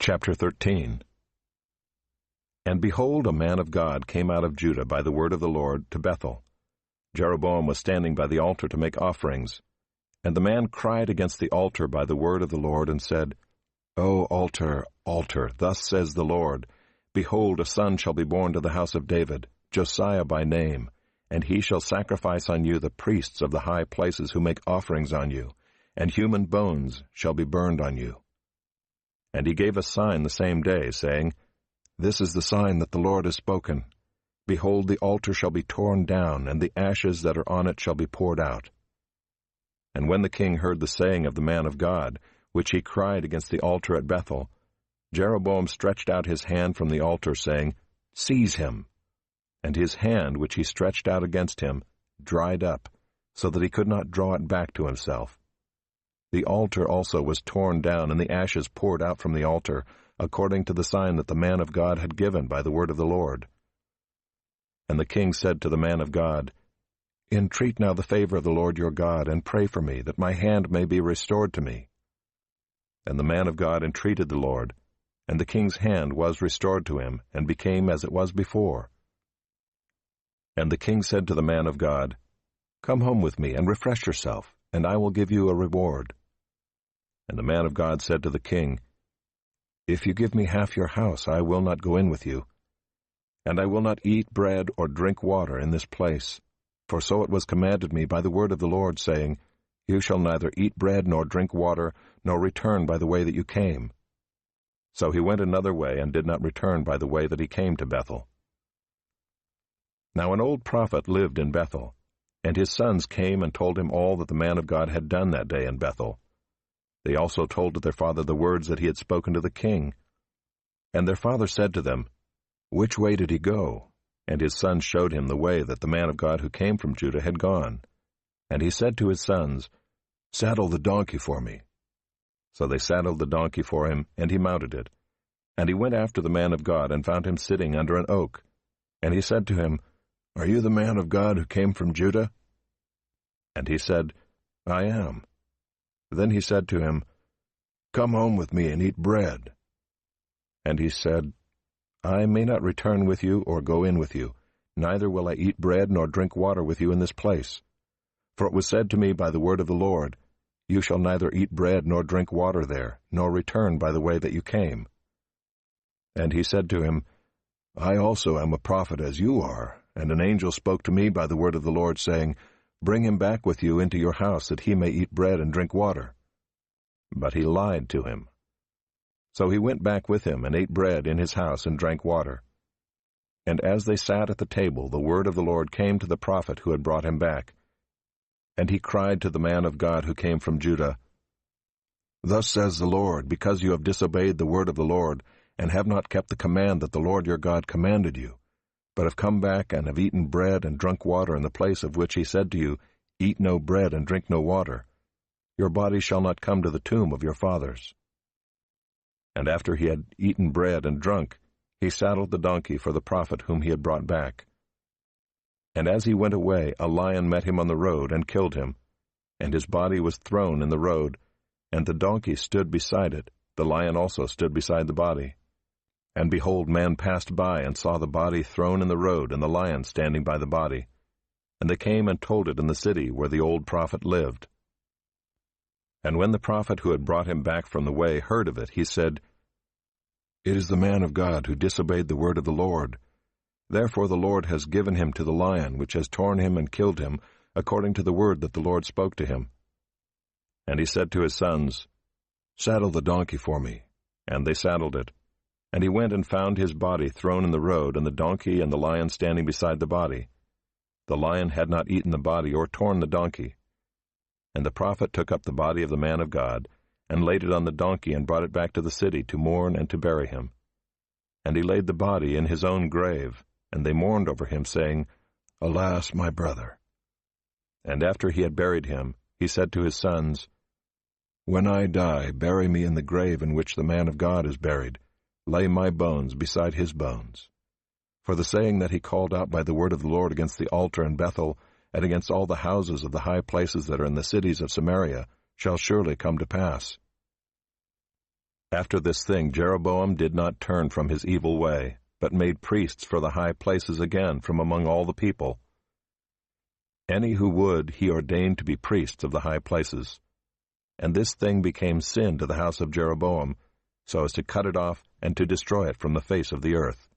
Chapter 13. And behold, a man of God came out of Judah by the word of the Lord to Bethel. Jeroboam was standing by the altar to make offerings. And the man cried against the altar by the word of the Lord, and said, O altar, altar, thus says the Lord, Behold, a son shall be born to the house of David, Josiah by name, and he shall sacrifice on you the priests of the high places who make offerings on you, and human bones shall be burned on you. And he gave a sign the same day, saying, This is the sign that the Lord has spoken. Behold, the altar shall be torn down, and the ashes that are on it shall be poured out. And when the king heard the saying of the man of God, which he cried against the altar at Bethel, Jeroboam stretched out his hand from the altar, saying, Seize him. And his hand, which he stretched out against him, dried up, so that he could not draw it back to himself. The altar also was torn down, and the ashes poured out from the altar, according to the sign that the man of God had given by the word of the Lord. And the king said to the man of God, Entreat now the favor of the Lord your God, and pray for me, that my hand may be restored to me. And the man of God entreated the Lord, and the king's hand was restored to him, and became as it was before. And the king said to the man of God, Come home with me, and refresh yourself, and I will give you a reward. And the man of God said to the king, If you give me half your house, I will not go in with you. And I will not eat bread or drink water in this place. For so it was commanded me by the word of the Lord, saying, You shall neither eat bread nor drink water, nor return by the way that you came. So he went another way, and did not return by the way that he came to Bethel. Now an old prophet lived in Bethel, and his sons came and told him all that the man of God had done that day in Bethel. They also told to their father the words that he had spoken to the king. And their father said to them, Which way did he go? And his sons showed him the way that the man of God who came from Judah had gone. And he said to his sons, Saddle the donkey for me. So they saddled the donkey for him, and he mounted it. And he went after the man of God, and found him sitting under an oak. And he said to him, Are you the man of God who came from Judah? And he said, I am. Then he said to him, Come home with me and eat bread. And he said, I may not return with you or go in with you, neither will I eat bread nor drink water with you in this place. For it was said to me by the word of the Lord, You shall neither eat bread nor drink water there, nor return by the way that you came. And he said to him, I also am a prophet as you are, and an angel spoke to me by the word of the Lord, saying, Bring him back with you into your house, that he may eat bread and drink water. But he lied to him. So he went back with him, and ate bread in his house, and drank water. And as they sat at the table, the word of the Lord came to the prophet who had brought him back. And he cried to the man of God who came from Judah, Thus says the Lord, because you have disobeyed the word of the Lord, and have not kept the command that the Lord your God commanded you, but have come back and have eaten bread and drunk water in the place of which he said to you, Eat no bread and drink no water. Your body shall not come to the tomb of your fathers. And after he had eaten bread and drunk, he saddled the donkey for the prophet whom he had brought back. And as he went away, a lion met him on the road and killed him, and his body was thrown in the road, and the donkey stood beside it. The lion also stood beside the body. And behold, man passed by and saw the body thrown in the road, and the lion standing by the body. And they came and told it in the city where the old prophet lived. And when the prophet who had brought him back from the way heard of it, he said, It is the man of God who disobeyed the word of the Lord. Therefore the Lord has given him to the lion, which has torn him and killed him, according to the word that the Lord spoke to him. And he said to his sons, Saddle the donkey for me. And they saddled it. And he went and found his body thrown in the road, and the donkey and the lion standing beside the body. The lion had not eaten the body or torn the donkey. And the prophet took up the body of the man of God, and laid it on the donkey, and brought it back to the city to mourn and to bury him. And he laid the body in his own grave, and they mourned over him, saying, Alas, my brother. And after he had buried him, he said to his sons, When I die, bury me in the grave in which the man of God is buried. Lay my bones beside his bones. For the saying that he called out by the word of the Lord against the altar in Bethel, and against all the houses of the high places that are in the cities of Samaria, shall surely come to pass. After this thing Jeroboam did not turn from his evil way, but made priests for the high places again from among all the people. Any who would he ordained to be priests of the high places. And this thing became sin to the house of Jeroboam, so as to cut it off and to destroy it from the face of the earth.